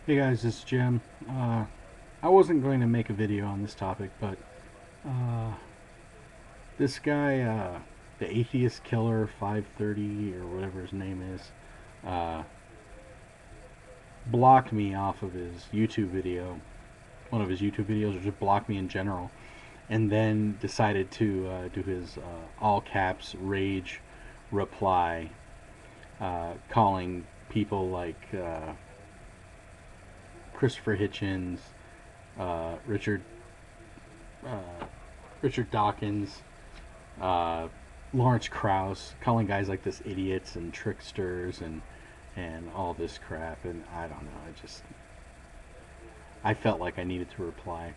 Hey guys, this is Jim. I wasn't going to make a video on this topic, but uh, this guy, the Atheist Killer 530 or whatever his name is, uh, blocked me off of his YouTube video, one of his YouTube videos, or just blocked me in general, and then decided to do his all caps rage reply, calling people like Christopher Hitchens, uh, Richard uh, Richard Dawkins, uh, Lawrence Krauss, calling guys like this idiots and tricksters and all this crap. And I don't know. I felt like I needed to reply.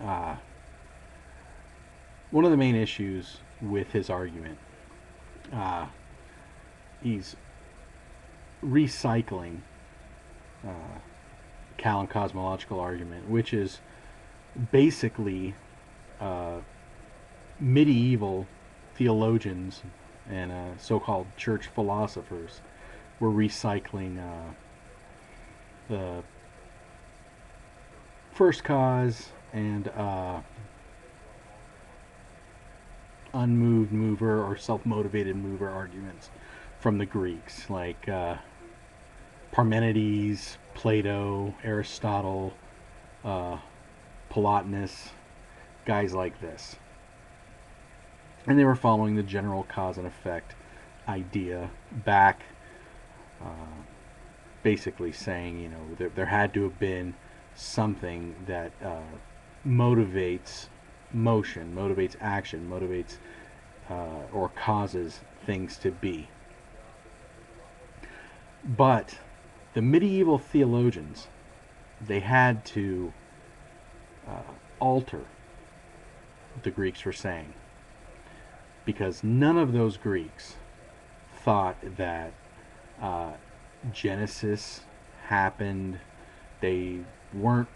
Uh, One of the main issues with his argument, uh, he's recycling uh, Kalam cosmological argument, which is basically uh, medieval theologians and so-called church philosophers were recycling the first cause and unmoved mover or self-motivated mover arguments from the Greeks, like Parmenides, Plato, Aristotle, uh, Plotinus, guys like this. And they were following the general cause and effect idea back, uh, basically saying, there had to have been something that motivates motion, motivates action, motivates or causes things to be. But the medieval theologians, they had to alter what the Greeks were saying, because none of those Greeks thought that uh, Genesis happened. They weren't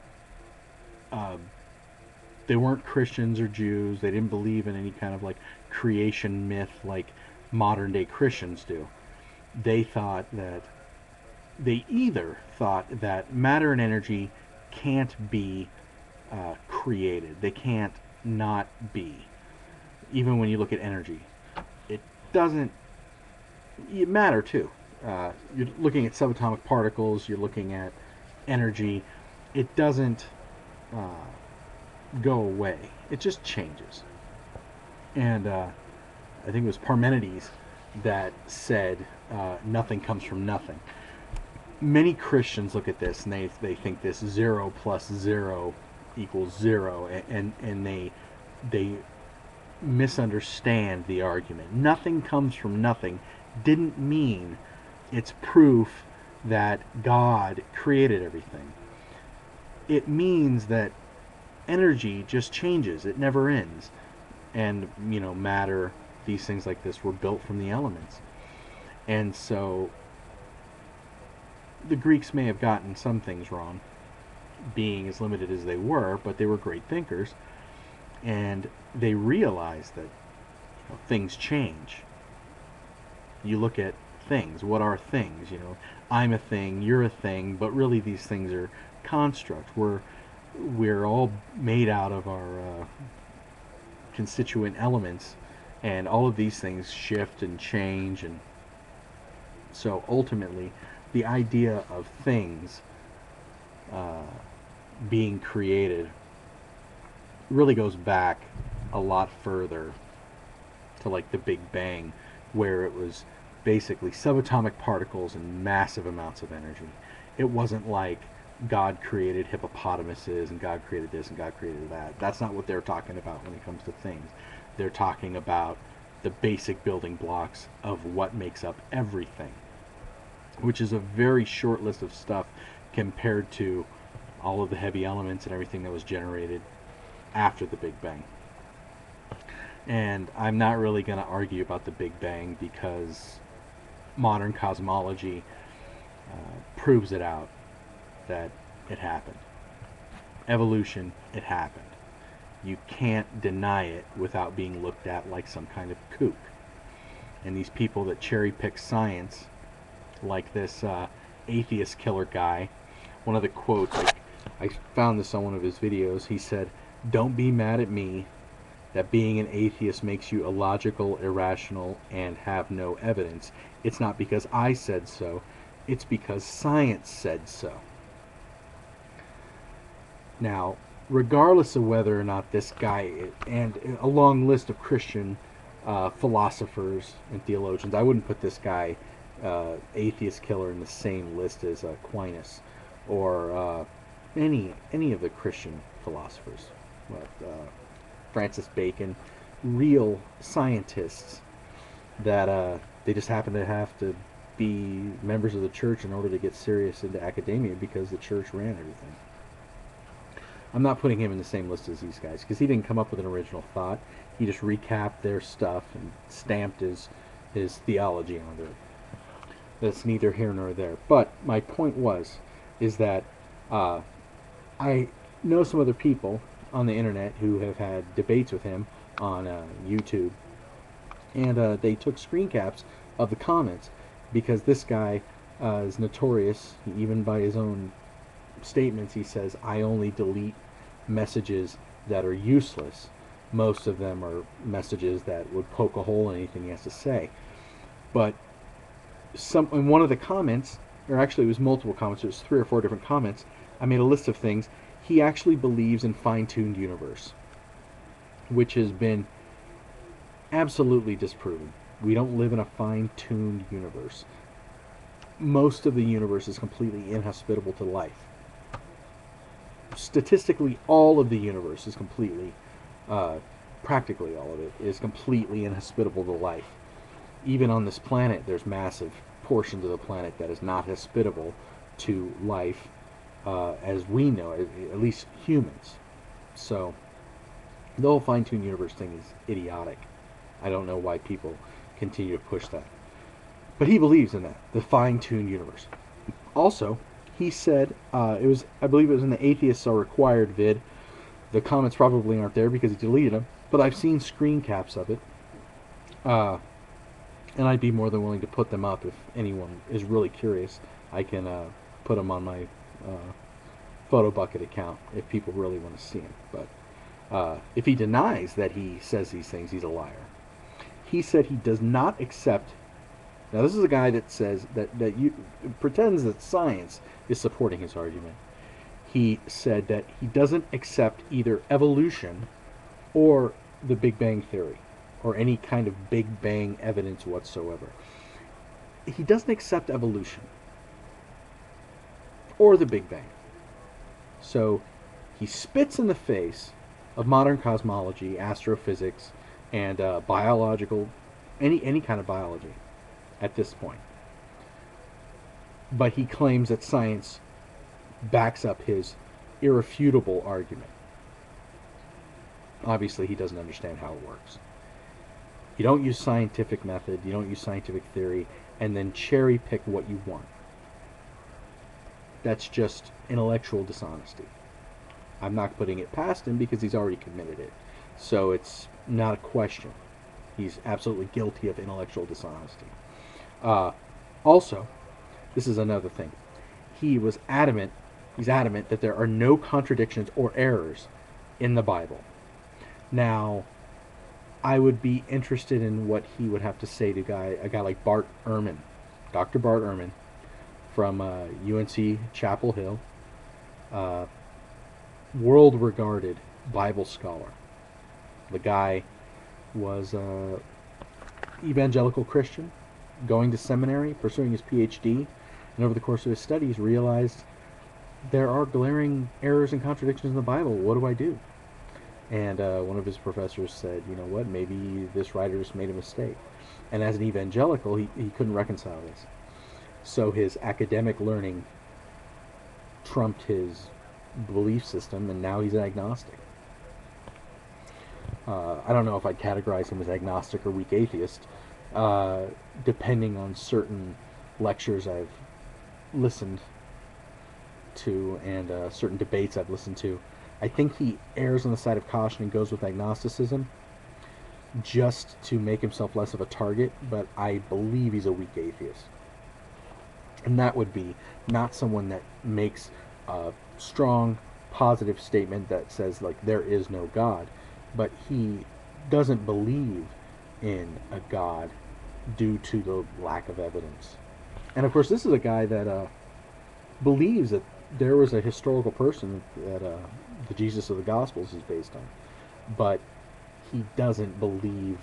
uh, they weren't Christians or Jews. They didn't believe in any kind of like creation myth like modern day Christians do. They thought that they either thought that matter and energy can't be created. They can't not be. Even when you look at energy, it doesn't matter too. You're looking at subatomic particles. You're looking at energy. It doesn't uh, go away. It just changes. And I think it was Parmenides that said nothing comes from nothing. Many Christians look at this and they think this 0 plus 0 equals 0, and they misunderstand the argument. Nothing comes from nothing didn't mean it's proof that God created everything. It means that energy just changes. It never ends. And, matter, these things like this were built from the elements. And so the Greeks may have gotten some things wrong, being as limited as they were, but they were great thinkers, and they realized that things change. You look at things. What are things? I'm a thing, you're a thing, but really these things are constructs. We're all made out of our constituent elements, and all of these things shift and change, and so ultimately the idea of things uh, being created really goes back a lot further to like the Big Bang, where it was basically subatomic particles and massive amounts of energy. It wasn't like God created hippopotamuses and God created this and God created that. That's not what they're talking about when it comes to things. They're talking about the basic building blocks of what makes up everything, which is a very short list of stuff compared to all of the heavy elements and everything that was generated after the Big Bang. And I'm not really going to argue about the Big Bang because modern cosmology proves it out that it happened. Evolution, it happened. You can't deny it without being looked at like some kind of kook. And these people that cherry pick science, like this atheist killer guy, one of the quotes, I found this on one of his videos. He said, "Don't be mad at me that being an atheist makes you illogical, irrational, and have no evidence. It's not because I said so, it's because science said so." Now, regardless of whether or not this guy, and a long list of Christian philosophers and theologians, I wouldn't put this guy, Atheist Killa, in the same list as Aquinas or any of the Christian philosophers. Francis Bacon, real scientists that they just happen to have to be members of the church in order to get serious into academia because the church ran everything. I'm not putting him in the same list as these guys because he didn't come up with an original thought. He just recapped their stuff and stamped his theology onto it. That's neither here nor there. But my point is that I know some other people on the internet who have had debates with him on YouTube, and they took screen caps of the comments because this guy is notorious. Even by his own statements, he says, "I only delete messages that are useless." Most of them are messages that would poke a hole in anything he has to say. But in one of the comments, or actually it was multiple comments, it was 3 or 4 different comments, I made a list of things. He actually believes in fine-tuned universe, which has been absolutely disproven. We don't live in a fine-tuned universe. Most of the universe is completely inhospitable to life. Statistically, all of the universe is completely, practically all of it, is completely inhospitable to life. Even on this planet, there's massive portions of the planet that is not hospitable to life, as we know, at least humans. So, the whole fine-tuned universe thing is idiotic. I don't know why people continue to push that. But he believes in that, the fine-tuned universe. Also, he said, I believe it was in the Atheists Are Required vid. The comments probably aren't there because he deleted them, but I've seen screen caps of it. And I'd be more than willing to put them up if anyone is really curious. I can put them on my Photo Bucket account if people really want to see them. But if he denies that he says these things, he's a liar. He said he does not accept. Now, this is a guy that says that pretends that science is supporting his argument. He said that he doesn't accept either evolution or the Big Bang Theory or any kind of Big Bang evidence whatsoever. He doesn't accept evolution or the Big Bang. So he spits in the face of modern cosmology, astrophysics, and biological, any kind of biology at this point. But he claims that science backs up his irrefutable argument. Obviously, he doesn't understand how it works. You don't use scientific method, you don't use scientific theory, and then cherry pick what you want. That's just intellectual dishonesty. I'm not putting it past him because he's already committed it. So it's not a question. He's absolutely guilty of intellectual dishonesty. Also, this is another thing. He's adamant that there are no contradictions or errors in the Bible. Now, I would be interested in what he would have to say to a guy like Bart Ehrman, Dr. Bart Ehrman, from UNC Chapel Hill, world-regarded Bible scholar. The guy was an evangelical Christian, going to seminary, pursuing his PhD, and over the course of his studies realized there are glaring errors and contradictions in the Bible. What do I do? And one of his professors said, you know what, maybe this writer just made a mistake. And as an evangelical, he couldn't reconcile this. So his academic learning trumped his belief system, and now he's an agnostic. I don't know if I'd categorize him as agnostic or weak atheist, depending on certain lectures I've listened to and certain debates I've listened to. I think he errs on the side of caution and goes with agnosticism just to make himself less of a target, but I believe he's a weak atheist. And that would be not someone that makes a strong positive statement that says like there is no God, but he doesn't believe in a God due to the lack of evidence. And of course, this is a guy that believes that there was a historical person that the Jesus of the Gospels is based on, but he doesn't believe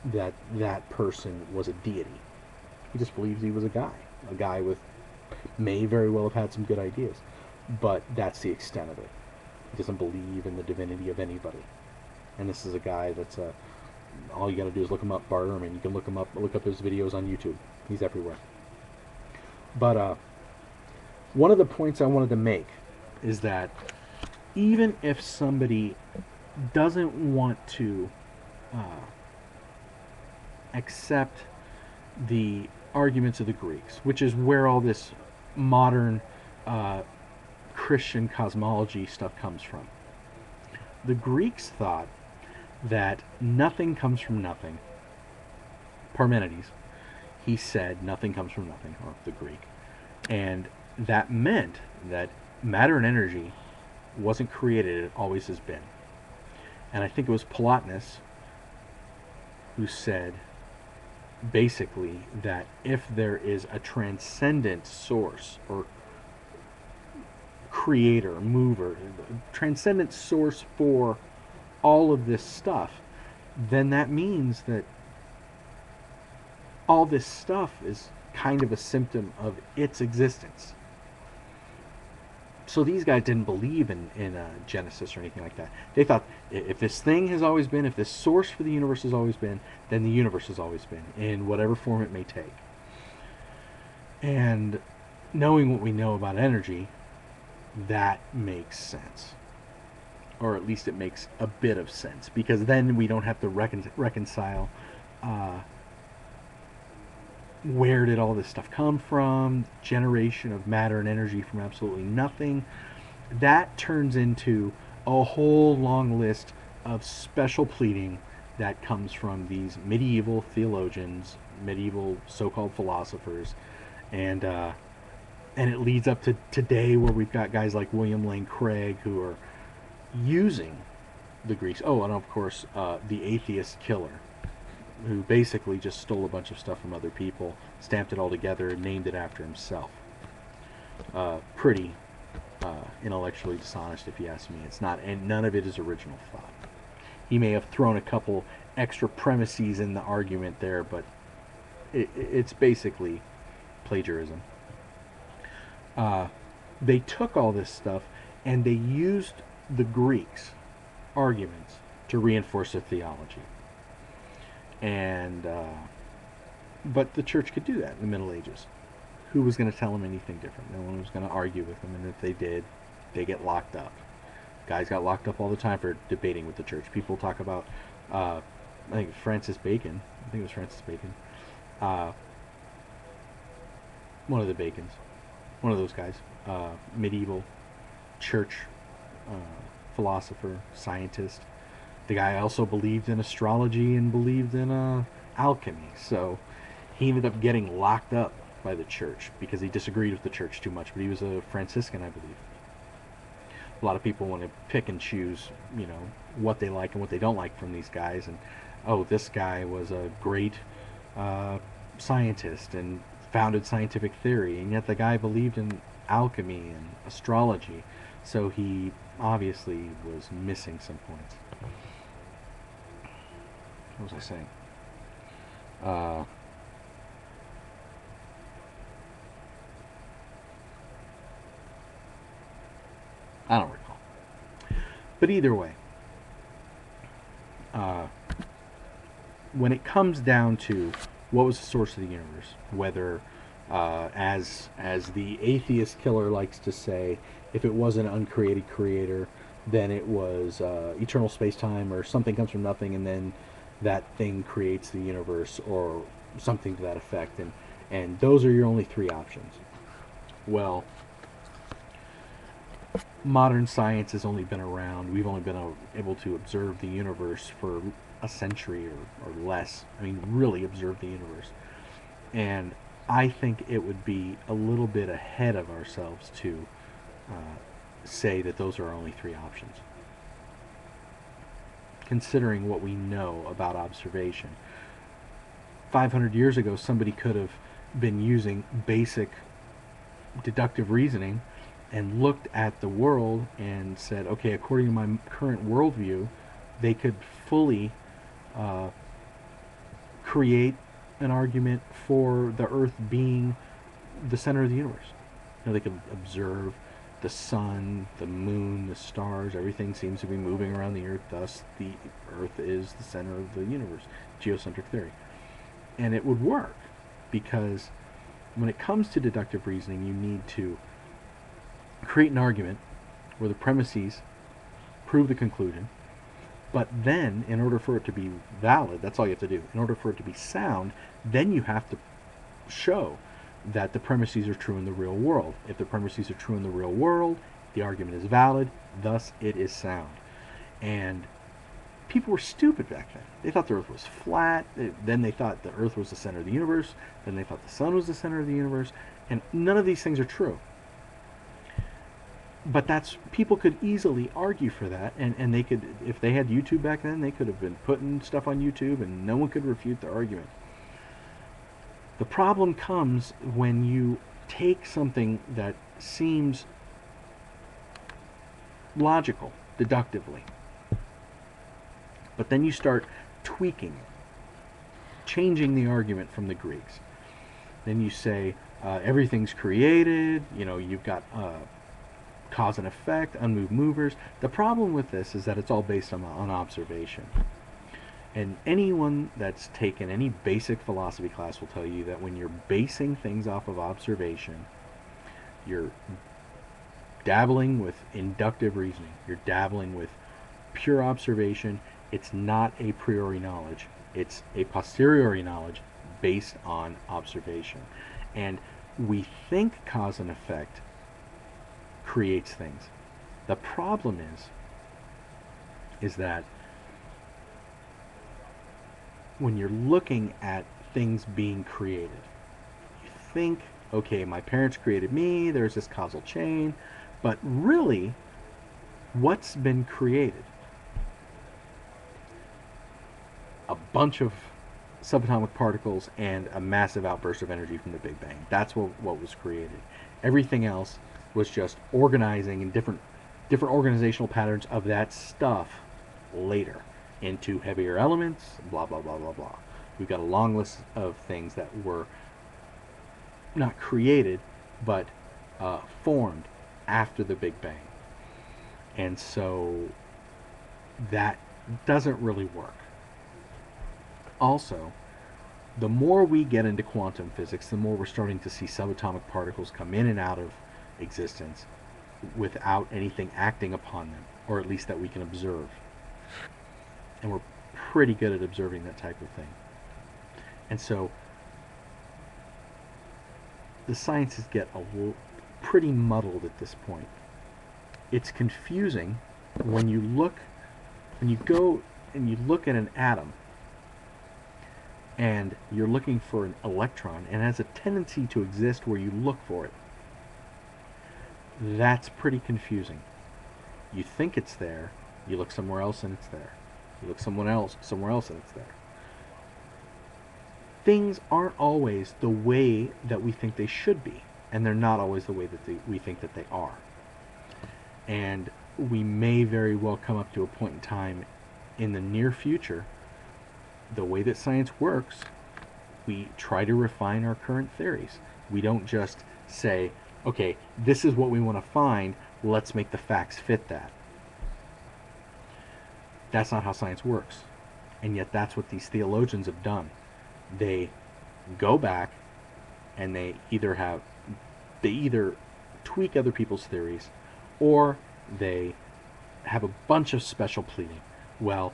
that that person was a deity. He just believes he was a guy with may very well have had some good ideas, but that's the extent of it. He doesn't believe in the divinity of anybody. And this is a guy that's all you got to do is look him up, Bart Ehrman. You can look him up, look up his videos on YouTube. He's everywhere. But one of the points I wanted to make is that even if somebody doesn't want to accept the arguments of the Greeks, which is where all this modern Christian cosmology stuff comes from. The Greeks thought that nothing comes from nothing. Parmenides, he said nothing comes from nothing, or the Greek. And that meant that matter and energy wasn't created, it always has been. And I think it was Plotinus who said basically that if there is a transcendent source or creator, mover, transcendent source for all of this stuff, then that means that all this stuff is kind of a symptom of its existence. So these guys didn't believe in Genesis or anything like that. They thought if this thing has always been, if this source for the universe has always been, then the universe has always been, in whatever form it may take. And knowing what we know about energy, that makes sense. Or at least it makes a bit of sense, because then we don't have to reconcile where did all this stuff come from, generation of matter and energy from absolutely nothing. That turns into a whole long list of special pleading that comes from these medieval theologians, medieval so-called philosophers, and it leads up to today, where we've got guys like William Lane Craig who are using the Greeks. Oh, and of course, the Atheist Killer, who basically just stole a bunch of stuff from other people, stamped it all together, and named it after himself. Pretty intellectually dishonest, if you ask me. It's not, and none of it is original thought. He may have thrown a couple extra premises in the argument there, but it's basically plagiarism. They took all this stuff and they used the Greeks' arguments to reinforce their theology. And but the church could do that in the Middle Ages. Who was going to tell them anything different? No one was going to argue with them, and if they did, they get locked up. Guys got locked up all the time for debating with the church. People talk about, I think Francis Bacon. I think it was Francis Bacon. One of the Bacons. One of those guys. Medieval church philosopher, scientist. The guy also believed in astrology and believed in alchemy. So he ended up getting locked up by the church because he disagreed with the church too much. But he was a Franciscan, I believe. A lot of people want to pick and choose, what they like and what they don't like from these guys. And, oh, this guy was a great scientist and founded scientific theory. And yet the guy believed in alchemy and astrology. So he obviously was missing some points. What was I saying? I don't recall. But either way, when it comes down to what was the source of the universe, whether, as the Atheist Killer likes to say, if it was an uncreated creator, then it was eternal space-time, or something comes from nothing and then that thing creates the universe, or something to that effect, and those are your only three options. Well, modern science has only been around, we've only been able to observe the universe for a century or less. I mean, really observe the universe. And I think it would be a little bit ahead of ourselves to say that those are our only three options. Considering what we know about observation. 500 years ago, somebody could have been using basic deductive reasoning and looked at the world and said, okay, according to my current worldview, they could fully create an argument for the Earth being the center of the universe. You know, they could observe the sun, the moon, the stars, everything seems to be moving around the Earth, thus the Earth is the center of the universe, geocentric theory. And it would work, because when it comes to deductive reasoning, you need to create an argument where the premises prove the conclusion, but then in order for it to be valid, that's all you have to do. In order for it to be sound, then you have to show that the premises are true in the real world. If the premises are true in the real world, the argument is valid, thus it is sound. And people were stupid back then. They thought the Earth was flat, then they thought the Earth was the center of the universe, then they thought the sun was the center of the universe, and none of these things are true. But people could easily argue for that, and they could, if they had YouTube back then, they could have been putting stuff on YouTube and no one could refute the argument. The problem comes when you take something that seems logical, deductively, but then you start tweaking it, changing the argument from the Greeks. Then you say everything's created, you know, you've got cause and effect, unmoved movers. The problem with this is that it's all based on observation. And anyone that's taken any basic philosophy class will tell you that when you're basing things off of observation, you're dabbling with inductive reasoning. You're dabbling with pure observation. It's not a priori knowledge. It's a posteriori knowledge based on observation. And we think cause and effect creates things. The problem is that when you're looking at things being created, you think, okay, my parents created me, there's this causal chain, but really, what's been created? A bunch of subatomic particles and a massive outburst of energy from the Big Bang. That's what was created. Everything else was just organizing in different organizational patterns of that stuff later into heavier elements, blah, blah, blah, blah, blah. We've got a long list of things that were not created, but formed after the Big Bang. And so that doesn't really work. Also, the more we get into quantum physics, the more we're starting to see subatomic particles come in and out of existence without anything acting upon them, or at least that we can observe. And we're pretty good at observing that type of thing. And so the sciences get pretty muddled at this point. It's confusing when you go and you look at an atom and you're looking for an electron, and it has a tendency to exist where you look for it. That's pretty confusing. You think it's there, you look somewhere else and it's there. You look somewhere else and it's there. Things aren't always the way that we think they should be, and they're not always the way that we think that they are. And we may very well come up to a point in time in the near future, the way that science works, we try to refine our current theories. We don't just say, okay, this is what we want to find, let's make the facts fit that. That's not how science works. And yet that's what these theologians have done. They go back and they either tweak other people's theories, or they have a bunch of special pleading. Well,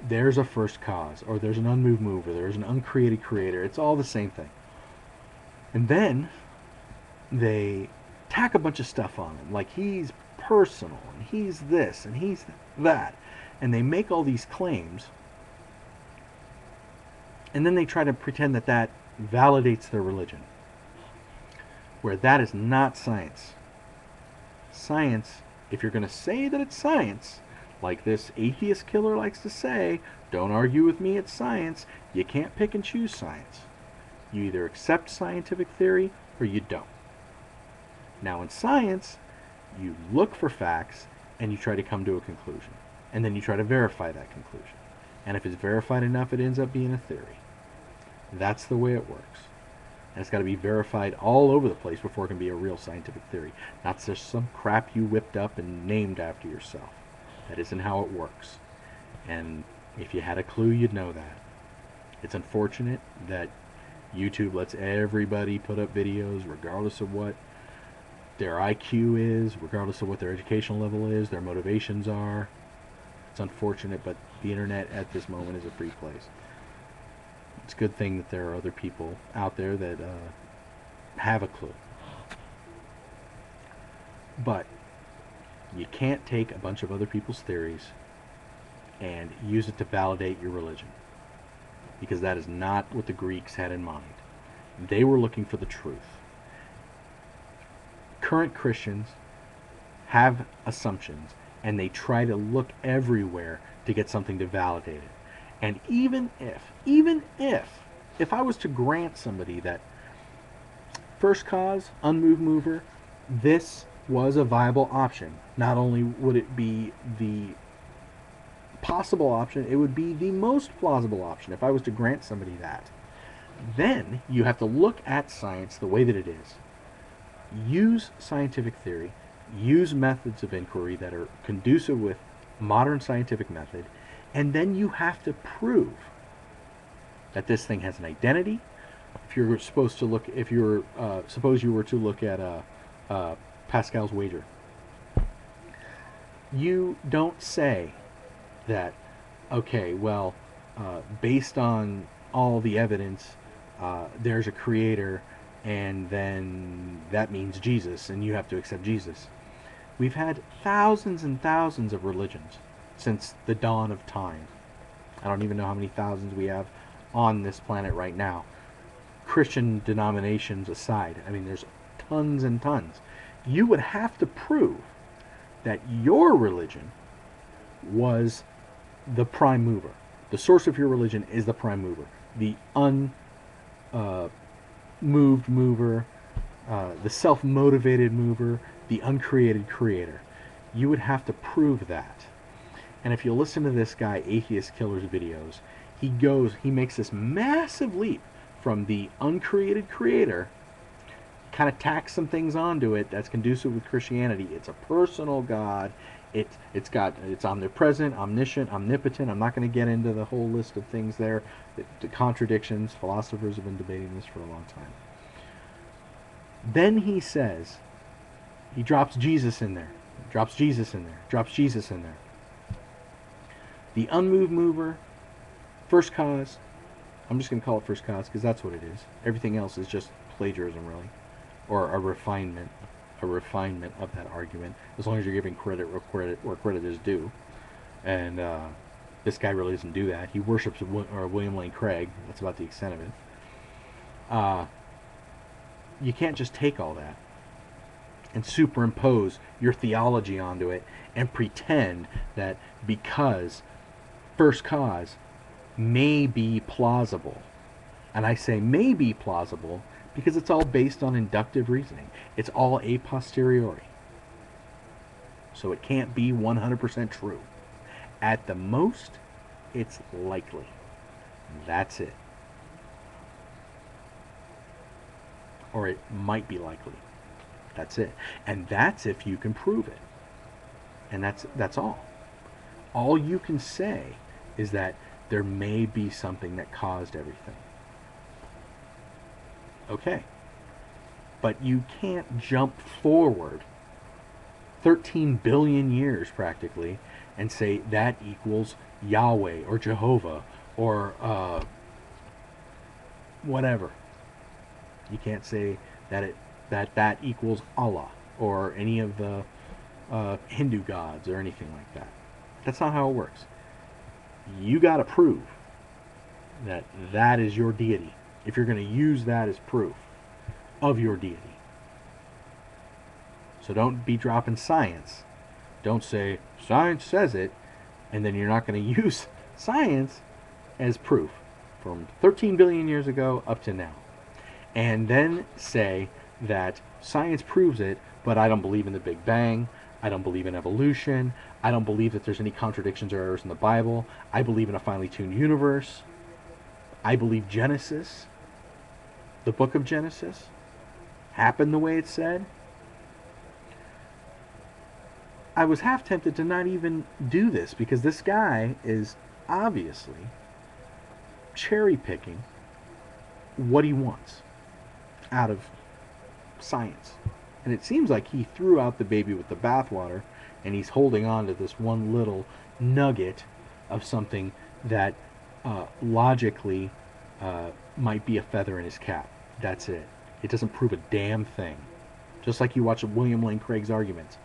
there's a first cause, or there's an unmoved mover, there's an uncreated creator. It's all the same thing. And then they tack a bunch of stuff on him, like he's personal, and he's this, and he's that. And they make all these claims, and then they try to pretend that that validates their religion, where that is not science. science, if you're going to say that it's science, like this atheist killer likes to say, don't argue with me, it's science, you can't pick and choose science. You either accept scientific theory or you don't. Now in science, you look for facts and you try to come to a conclusion. And then you try to verify that conclusion. And if it's verified enough, it ends up being a theory. That's the way it works. And it's got to be verified all over the place before it can be a real scientific theory. Not just some crap you whipped up and named after yourself. That isn't how it works. And if you had a clue, you'd know that. It's unfortunate that YouTube lets everybody put up videos regardless of what their IQ is, regardless of what their educational level is, their motivations are. It's unfortunate, but the internet at this moment is a free place. It's a good thing that there are other people out there that have a clue. But you can't take a bunch of other people's theories and use it to validate your religion, because that is not what the Greeks had in mind. They were looking for the truth. Current Christians have assumptions, and they try to look everywhere to get something to validate it. And even if I was to grant somebody that first cause, unmoved mover, this was a viable option, not only would it be the possible option, it would be the most plausible option if I was to grant somebody that. Then you have to look at science the way that it is. Use scientific theory, use methods of inquiry that are conducive with modern scientific method, and then you have to prove that this thing has an identity. If you're supposed to look, if you're suppose you were to look at Pascal's wager, you don't say that, okay, well, based on all the evidence, there's a creator, and then that means Jesus, and you have to accept Jesus. We've had thousands and thousands of religions since the dawn of time. I don't even know how many thousands we have on this planet right now. Christian denominations aside, I mean, there's tons and tons. You would have to prove that your religion was the prime mover. The source of your religion is the prime mover. The unmoved mover, the self-motivated mover, the uncreated creator. You would have to prove that. And if you listen to this guy, Atheist Killer's videos, he makes this massive leap from the uncreated creator, kind of tacks some things onto it that's conducive with Christianity. It's a personal God. It's omnipresent, omniscient, omnipotent. I'm not going to get into the whole list of things there. The contradictions. Philosophers have been debating this for a long time. Then he says, he drops Jesus in there. Drops Jesus in there. Drops Jesus in there. The unmoved mover, first cause. I'm just going to call it first cause because that's what it is. Everything else is just plagiarism, really, or a refinement of that argument. As long as you're giving credit where credit is due, and this guy really doesn't do that. He worships William Lane Craig. That's about the extent of it. You can't just take all that and superimpose your theology onto it and pretend that because first cause may be plausible, and I say may be plausible because it's all based on inductive reasoning. It's all a posteriori. So it can't be 100% true. At the most, it's likely. That's it. Or it might be likely. That's it. And that's if you can prove it. And that's all. All you can say is that there may be something that caused everything. Okay. But you can't jump forward 13 billion years practically and say that equals Yahweh or Jehovah or whatever. You can't say that equals Allah or any of the Hindu gods or anything like that. That's not how it works. You got to prove that that is your deity if you're going to use that as proof of your deity. So don't be dropping science. Don't say, science says it, and then you're not going to use science as proof from 13 billion years ago up to now. And then say that science proves it, but I don't believe in the Big Bang. I don't believe in evolution. I don't believe that there's any contradictions or errors in the Bible. I believe in a finely tuned universe. I believe Genesis, the book of Genesis, happened the way it said. I was half tempted to not even do this because this guy is obviously cherry picking what he wants out of science. And it seems like he threw out the baby with the bathwater, and he's holding on to this one little nugget of something that logically might be a feather in his cap. That's it. It doesn't prove a damn thing. Just like you watch William Lane Craig's arguments.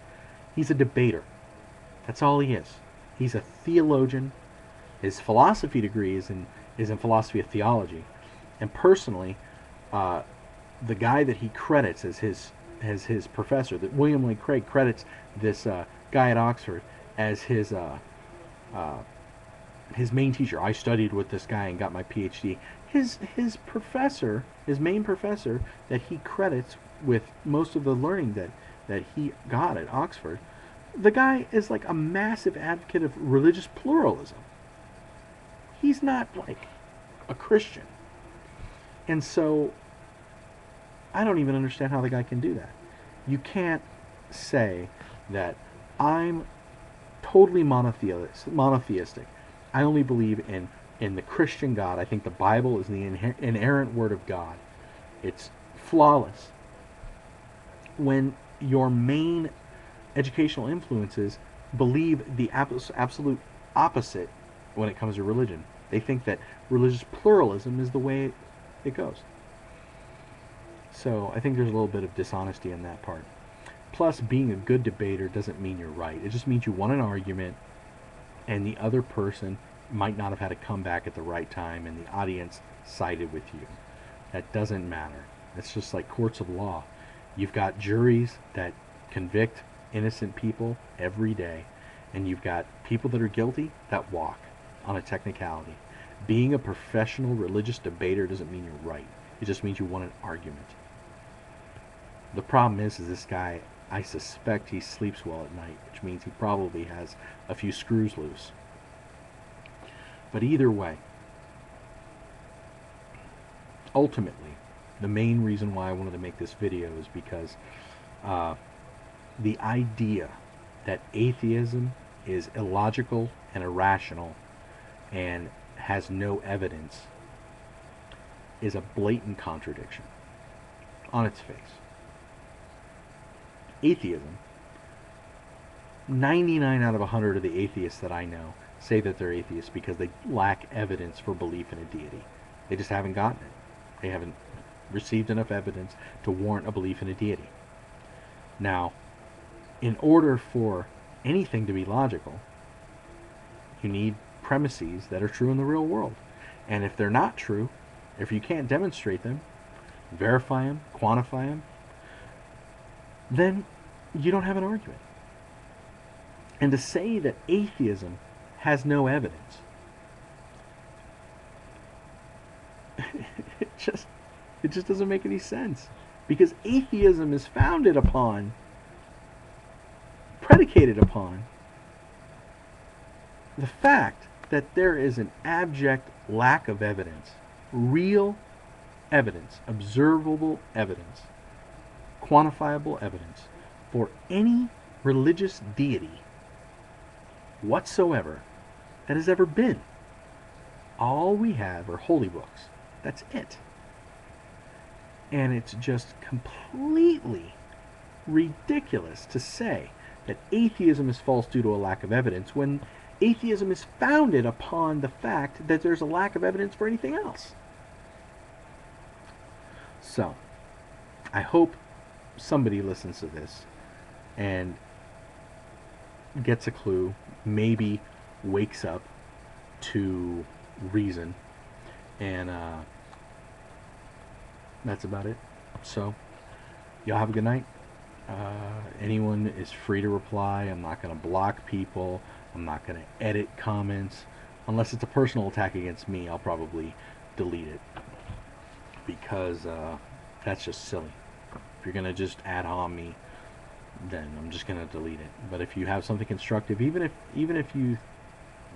He's a debater. That's all he is. He's a theologian. His philosophy degree is in philosophy of theology. And personally, the guy that he credits as his professor, that William Lane Craig credits this guy at Oxford as his main teacher. I studied with this guy and got my PhD. His professor, his main professor that he credits with most of the learning that he got at Oxford, the guy is like a massive advocate of religious pluralism. He's not like a Christian. And so I don't even understand how the guy can do that. You can't say that I'm totally monotheistic. I only believe in the Christian God. I think the Bible is the inerrant word of God. It's flawless. When your main educational influences believe the absolute opposite when it comes to religion. They think that religious pluralism is the way it goes. So I think there's a little bit of dishonesty in that part. Plus, being a good debater doesn't mean you're right. It just means you won an argument and the other person might not have had a comeback at the right time and the audience sided with you. That doesn't matter. It's just like courts of law. You've got juries that convict innocent people every day, and you've got people that are guilty that walk on a technicality. Being a professional religious debater doesn't mean you're right. It just means you won an argument. The problem is this guy, I suspect he sleeps well at night, which means he probably has a few screws loose. But either way, ultimately, the main reason why I wanted to make this video is because the idea that atheism is illogical and irrational and has no evidence is a blatant contradiction on its face. Atheism, 99 out of 100 of the atheists that I know say that they're atheists because they lack evidence for belief in a deity. They just haven't gotten it. They haven't received enough evidence to warrant a belief in a deity. Now, in order for anything to be logical, you need premises that are true in the real world. And if they're not true, if you can't demonstrate them, verify them, quantify them, then you don't have an argument. And to say that atheism has no evidence, it just doesn't make any sense. Because atheism is predicated upon the fact that there is an abject lack of evidence, real evidence, observable evidence, quantifiable evidence for any religious deity whatsoever that has ever been. All we have are holy books. That's it. And it's just completely ridiculous to say that atheism is false due to a lack of evidence when atheism is founded upon the fact that there's a lack of evidence for anything else. So, I hope somebody listens to this and gets a clue, maybe wakes up to reason, and that's about it. So, y'all have a good night. Anyone is free to reply. I'm not going to block people. I'm not going to edit comments. Unless it's a personal attack against me, I'll probably delete it. Because that's just silly. If you're going to just ad hom me, then I'm just going to delete it. But if you have something constructive, even if you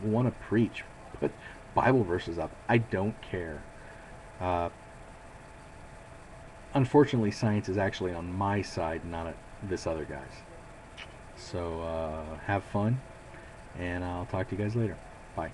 want to preach, put Bible verses up. I don't care. Unfortunately, science is actually on my side, not at this other guy's. So have fun, and I'll talk to you guys later. Bye.